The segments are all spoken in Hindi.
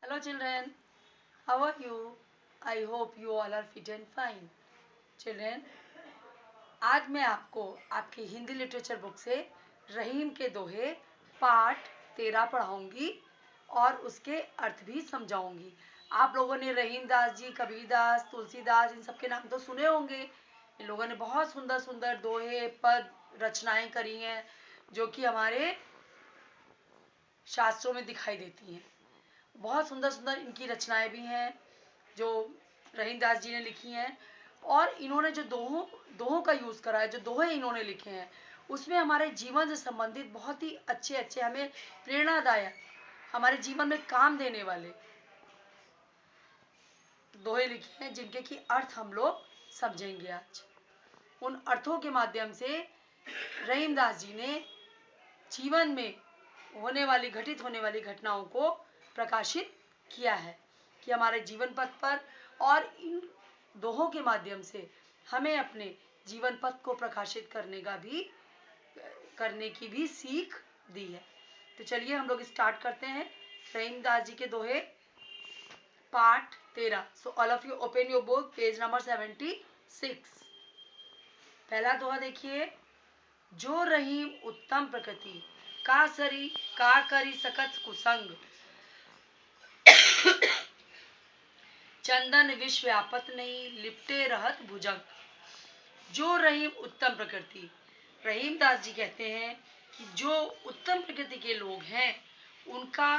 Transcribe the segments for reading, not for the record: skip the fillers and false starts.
Hello children, how are you? I hope you all are fit and fine. Children, आज मैं आपको आपकी हिंदी लिटरेचर बुक से रहीम के दोहे पाठ 13 पढ़ाऊंगी और उसके अर्थ भी समझाऊंगी। आप लोगों ने रहीम दास जी, कबीर दास, तुलसीदास इन सबके नाम तो सुने होंगे। इन लोगों ने बहुत सुंदर सुंदर दोहे पद रचनाएं करी हैं जो कि हमारे शास्त्रों में दिखाई देती हैं। बहुत सुंदर सुंदर इनकी रचनाएं भी हैं जो रहीमदास जी ने लिखी हैं। और इन्होंने जो दोहों दोहों का यूज करा है, जो दोहे इन्होंने लिखे हैं उसमें हमारे जीवन से संबंधित बहुत ही अच्छे अच्छे, हमें प्रेरणादायक, हमारे जीवन में काम देने वाले दोहे लिखे हैं जिनके की अर्थ हम लोग समझेंगे आज। उन अर्थों के माध्यम से रहीमदास जी ने जीवन में घटित होने वाली घटनाओं को प्रकाशित किया है कि हमारे जीवन पथ पर, और इन दोहों के माध्यम से हमें अपने जीवन पथ को प्रकाशित करने की भी सीख दी है। तो चलिए हम लोग स्टार्ट करते हैं रहीमदास जी के दोहे part 13। So all of you open your book, page number 76। पहला दोहा देखिए। जो रहीम उत्तम प्रकृति का करी सकत कुसंग, चंदन विश्व व्यापत नहीं लिपटे रहत भुजंग। जो रहीम उत्तम प्रकृति, रहीम दास जी कहते हैं कि जो उत्तम प्रकृति के लोग हैं उनका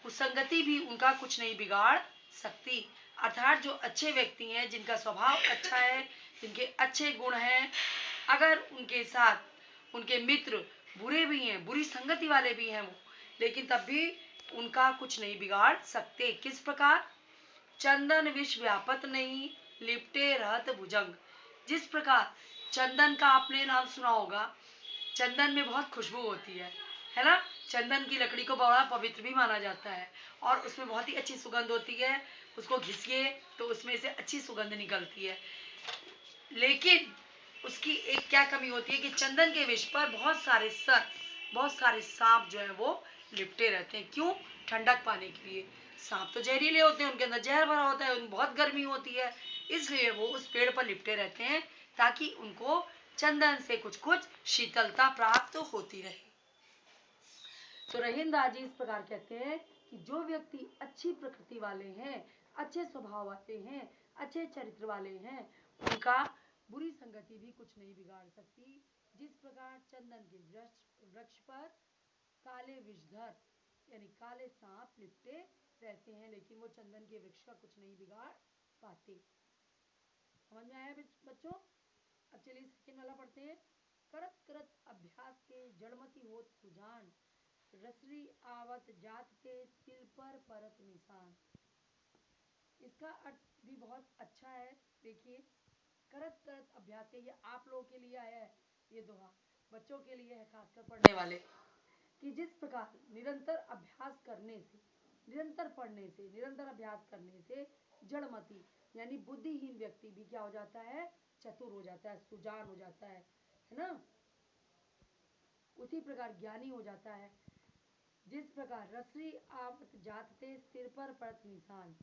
कुसंगति भी उनका कुछ नहीं बिगाड़ सकती। अर्थात जो अच्छे व्यक्ति हैं, जिनका स्वभाव अच्छा है, जिनके अच्छे गुण हैं, अगर उनके साथ उनके मित्र बुरे भी हैं, बुरी संगति वाले भी हैं वो, लेकिन तब भी उनका कुछ नहीं बिगाड़ सकते। किस प्रकार? चंदन विष व्यापत नहीं लिपटे रहत भुजंग। जिस प्रकार चंदन का आपने नाम सुना होगा, चंदन में बहुत खुशबू होती है ना। चंदन की लकड़ी को बड़ा पवित्र भी माना जाता है और उसमें बहुत ही अच्छी सुगंध होती है। उसको घिसिए तो उसमें से अच्छी सुगंध निकलती है। लेकिन उसकी एक क्या कमी होती है कि चंदन के विष पर बहुत सारे सांप जो है वो लिपटे रहते हैं। क्यों? ठंडक पाने के लिए। सांप तो जहरीले होते हैं, उनके अंदर जहर भरा होता है, उनमें बहुत गर्मी होती है, इसलिए वो उस पेड़ पर लिपटे रहते हैं ताकि उनको चंदन से कुछ कुछ शीतलता प्राप्त होती रहे। तो रहीमदास जी इस प्रकार कहते हैं कि जो व्यक्ति अच्छी प्रकृति वाले हैं, अच्छे स्वभाव वाले हैं, अच्छे चरित्र वाले हैं, उनका बुरी संगति भी कुछ नहीं बिगाड़ सकती। जिस प्रकार चंदन के वृक्ष पर काले विषधर यानी काले सांप लिपटे रहते हैं, लेकिन वो चंदन के वृक्ष का कुछ नहीं बिगाड़ पाते। समझ में आया बच्चों? अब चलिए सेकेंड वाला पढ़ते हैं। करत करत अभ्यास के जड़मती होत सुजान, रसरी आवत जात के सिर पर परत निशान। इसका अर्थ भी बहुत अच्छा है। देखिए, करत करत अभ्यास के, ये आप लोगों के लिए आया है, ये दोहा बच्चों के लिए है, खासकर पढ़ने वाले, कि जिस प्रकार निरंतर अभ्यास करने से, निरंतर पढ़ने से, निरंतर अभ्यास करने से जड़मती यानी बुद्धिहीन व्यक्ति भी क्या हो जाता है? चतुर हो जाता है, सुजान हो जाता है ना। उसी प्रकार ज्ञानी हो जाता है। जिस प्रकार रसरी आवत जाते सिर पर पड़त निशान,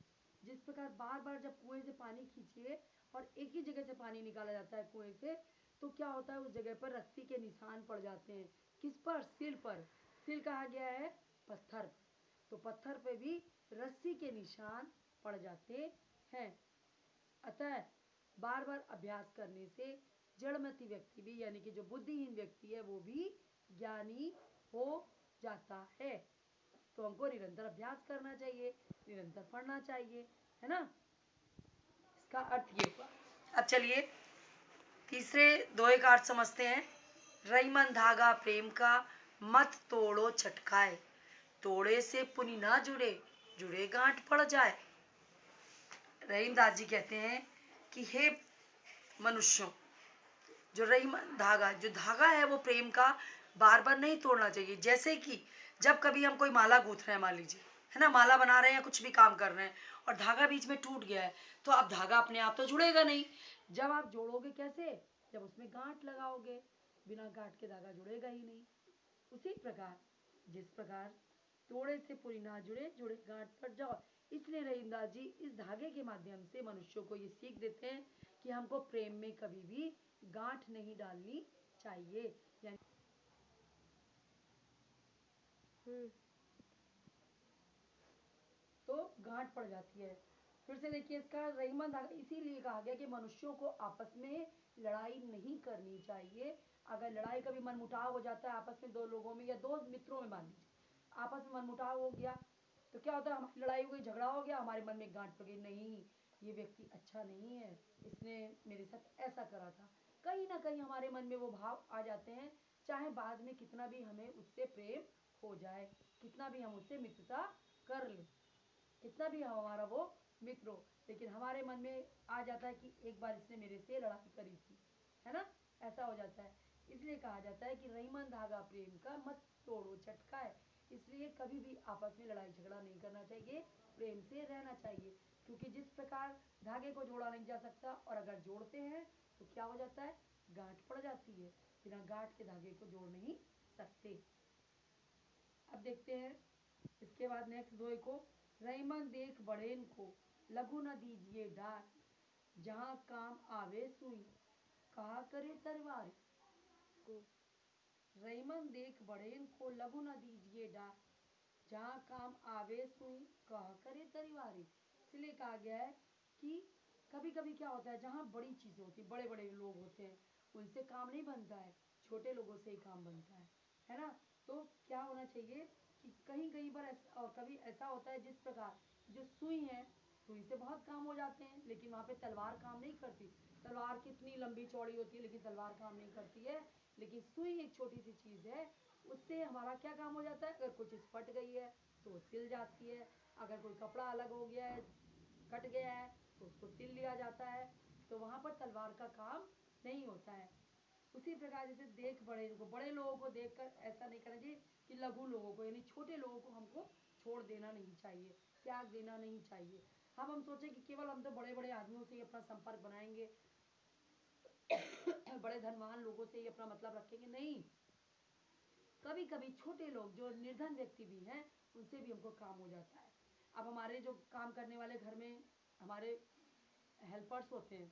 जिस प्रकार बार बार जब कुएं से पानी खींचिए और एक ही जगह से पानी निकाला जाता है कुएं से, तो क्या होता है? उस जगह पर रस्सी के निशान पड़ जाते हैं। किस पर? सिल पर। सिल कहा गया है पत्थर पर, तो पत्थर पे भी रस्सी के निशान पड़ जाते हैं। अतः बार बार अभ्यास करने से जड़मती व्यक्ति भी यानी कि जो बुद्धिहीन व्यक्ति है वो भी ज्ञानी हो जाता है। तो हमको निरंतर अभ्यास करना चाहिए, निरंतर पढ़ना चाहिए, है ना। इसका अर्थ ये हुआ। अब चलिए तीसरे दोहे का अर्थ समझते हैं। रईमन धागा प्रेम का मत तोड़ो छटकाए, तोड़े से पुनि ना जुड़े, जुड़े गांठ पड़ जाए। रहीमदास जी कहते हैं कि हे मनुष्यों, जो रईमन धागा, जो धागा है वो प्रेम का बार बार नहीं तोड़ना चाहिए। जैसे कि जब कभी हम कोई माला गूंथ रहे हैं, मान लीजिए, है ना, माला बना रहे हैं या कुछ भी काम कर रहे हैं और धागा बीच में टूट गया है, तो अब धागा अपने आप तो जुड़ेगा नहीं। जब आप जोड़ोगे कैसे? जब उसमें गांठ लगाओगे। बिना गांठ के धागा जुड़ेगा ही नहीं। उसी प्रकार जिस प्रकार तोड़े से पूरी ना जुड़े, जुड़े गांठ पर जाओ, इसलिए रहीमदास जी इस धागे के माध्यम से मनुष्यों को ये सीख देते हैं कि हमको प्रेम में कभी भी गांठ नहीं डालनी चाहिए। यानी तो गांठ पड़ जाती है। फिर से देखिए इसका रहीमन धागा इसीलिए कहा गया कि मनुष्यों को आपस में लड़ाई नहीं करनी चाहिए। अगर लड़ाई कभी मनमुटाव हो जाता है आपस में दो लोगों में या दो मित्रों में, मान लीजिए आपस में मनमुटाव हो गया, तो क्या होता है, हमारी लड़ाई हो गई, झगड़ा हो गया, हमारे मन में गांठ पड़ गई, नहीं ये व्यक्ति अच्छा नहीं है, इसने मेरे साथ ऐसा करा था। कहीं ना कहीं हमारे मन में वो भाव आ जाते हैं, चाहे बाद में कितना भी हमें उससे प्रेम हो जाए, कितना भी हम उससे मित्रता कर लें, कितना भी हमारा वो मित्र हो, लेकिन हमारे मन में आ जाता है कि एक बार इसने मेरे से लड़ाई करी थी, है ना, ऐसा हो जाता है। इसलिए कहा जाता है कि रहीमन धागा प्रेम का मत तोड़ो चटका है। इसलिए कभी भी आपस में लड़ाई झगड़ा नहीं करना चाहिए, प्रेम से रहना चाहिए, क्योंकि जिस प्रकार धागे को जोड़ा नहीं जा सकता और अगर जोड़ते हैं तो क्या हो जाता है, गांठ पड़ जाती है, बिना गांठ के धागे को जोड़ नहीं सकते। अब देखते हैं इसके बाद नेक्स्ट दो को, रहीमन देख बड़ेन को लघु न दीजिए डार, जहाँ काम आवे सुई कहा करे तरवार को। रहीमन देख बड़ेन को लघु न दीजिए डार, जहाँ काम आवे सुई कहा करे तरीवारी। इसलिए कहा गया है कि कभी कभी क्या होता है, जहाँ बड़ी चीजें होती हैं, बड़े बड़े लोग होते हैं, उनसे काम नहीं बनता है, छोटे लोगों से ही काम बनता है ना। तो क्या होना चाहिए कि कहीं कहीं पर ऐसा, और कभी ऐसा होता है जिस प्रकार जो सुई है, सुई से बहुत काम हो जाते हैं, लेकिन वहाँ पे तलवार काम नहीं करती। तलवार कितनी लंबी चौड़ी होती है लेकिन तलवार काम नहीं करती है। लेकिन सुई एक छोटी सी चीज है, उससे हमारा क्या काम हो जाता है, अगर कोई चीज फट गई है तो वो सिल जाती है, अगर कोई कपड़ा अलग हो गया है, कट गया है, तो उसको सिल लिया जाता है, तो वहां पर तलवार का काम नहीं होता है। उसी प्रकार जैसे देख बड़े को, बड़े लोगों को देखकर ऐसा नहीं करना चाहिए कि लघु लोगों को यानी छोटे लोगों को हमको छोड़ देना नहीं चाहिए, त्याग देना नहीं चाहिए। हम सोचे कि केवल हम तो बड़े बड़े आदमियों से ही अपना संपर्क बनाएंगे, बड़े धनवान लोगों से ही अपना मतलब रखेंगे, नहीं, कभी कभी छोटे लोग जो निर्धन व्यक्ति भी हैं उनसे भी हमको काम हो जाता है। अब हमारे जो काम करने वाले घर में हमारे हेल्पर्स होते हैं,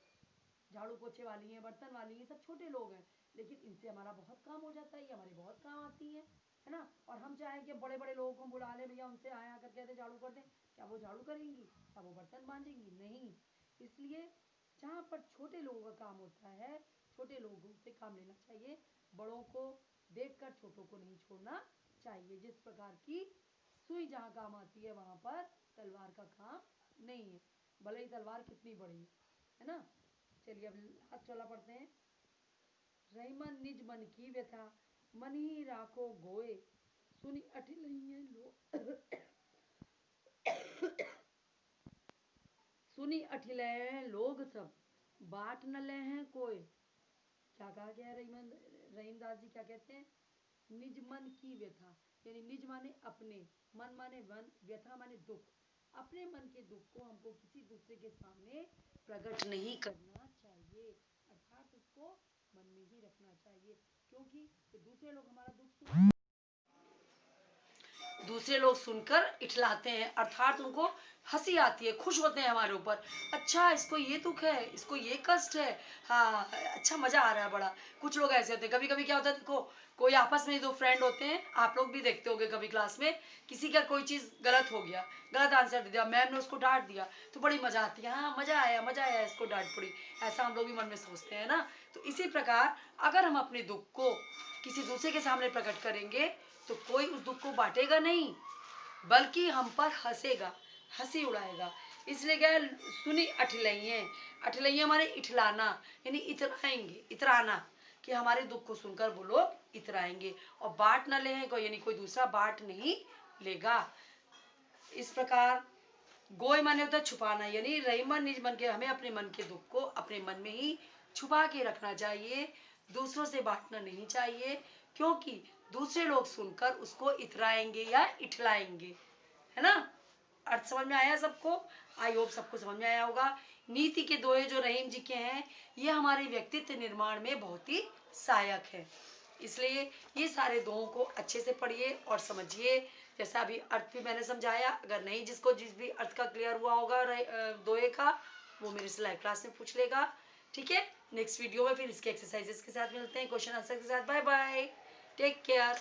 झाड़ू पोछे वाली हैं, बर्तन वाली हैं, सब छोटे लोग हैं, लेकिन इनसे हमारा बहुत काम हो जाता है, ये हमारे बहुत काम आती हैं, है ना। और हम चाहें कि बड़े बड़े लोगों को बुला लें, भैया उनसे आया कर कहते झाड़ू कर दें, क्या वो झाड़ू करेंगी, क्या वो बर्तन मांजेंगी, नहीं। इसलिए जहाँ पर छोटे लोगों का काम होता है, छोटे लोगों से काम लेना चाहिए, बड़ों को देखकर छोटों को नहीं छोड़ना चाहिए। जिस प्रकार की सुई जहाँ काम आती है वहां पर तलवार का काम नहीं है, भले ही तलवार कितनी बड़ी है ना। चलिए अब लास्ट वाला पढ़ते हैं, रहीमन निज मन की व्यथा मन ही राखो गोए, सुनी अठिलइये लो सुनी अठिलये लोग सब बाट न ले हैं कोई। क्या कहा गया है, रहीमदास जी क्या कहते हैं, निज मन की व्यथा, यानी निज माने अपने, मन माने वन, व्यथा माने दुख, अपने मन के दुख को हमको किसी दूसरे के सामने प्रकट नहीं करना चाहिए, अर्थात उसको मन में ही रखना चाहिए, क्योंकि दूसरे लोग हमारा दुख सुन, दूसरे लोग सुनकर इठलाते हैं, अर्थात उनको हंसी आती है, खुश होते हैं हमारे ऊपर, अच्छा इसको ये दुख है, इसको ये कष्ट है, हाँ अच्छा मजा आ रहा है बड़ा। कुछ लोग ऐसे होते हैं, कभी कभी क्या होता है, देखो कोई आपस में दो फ्रेंड होते हैं, आप लोग भी देखते होंगे कभी क्लास में, किसी का कोई चीज गलत हो गया, गलत आंसर दे दिया, मैम ने उसको डांट दिया, तो बड़ी मजा आती है, हाँ मजा आया इसको डांट पड़ी, ऐसा हम लोग भी मन में सोचते हैं ना। तो इसी प्रकार अगर हम अपने दुख को किसी दूसरे के सामने प्रकट करेंगे तो कोई उस दुख को बांटेगा नहीं, बल्कि हम पर हंसेगा, हंसी उड़ाएगा। इसलिए क्या है, सुनी अठलइये, अठलइये माने इठलाना, यानी इतराएंगे, इतराना, कि हमारे दुख को सुनकर वो लोग इतराएंगे, और बांट न ले कोई, यानी कोई दूसरा बांट नहीं लेगा। इस प्रकार गोय माने होता है छुपाना, यानी रहीमन निज मन के, हमें अपने मन के दुख को अपने मन में ही छुपा के रखना चाहिए, दूसरों से बांटना नहीं चाहिए, क्योंकि दूसरे लोग सुनकर उसको इतराएंगे या इठलाएंगे, है ना। अर्थ समझ में आया सबको, आई होप सबको समझ में आया होगा। नीति के दोहे जो रहीम जी के हैं, ये हमारे व्यक्तित्व निर्माण में बहुत ही सहायक है, इसलिए ये सारे दोहों को अच्छे से पढ़िए और समझिए, जैसा अभी अर्थ भी मैंने समझाया। अगर नहीं जिसको जिस भी अर्थ का क्लियर हुआ होगा दोहे का, वो मेरे से लाइव क्लास में पूछ लेगा। ठीक है, नेक्स्ट वीडियो में फिर इसके एक्सरसाइजेस के साथ मिलते हैं, क्वेश्चन आंसर के साथ। Bye bye, take care.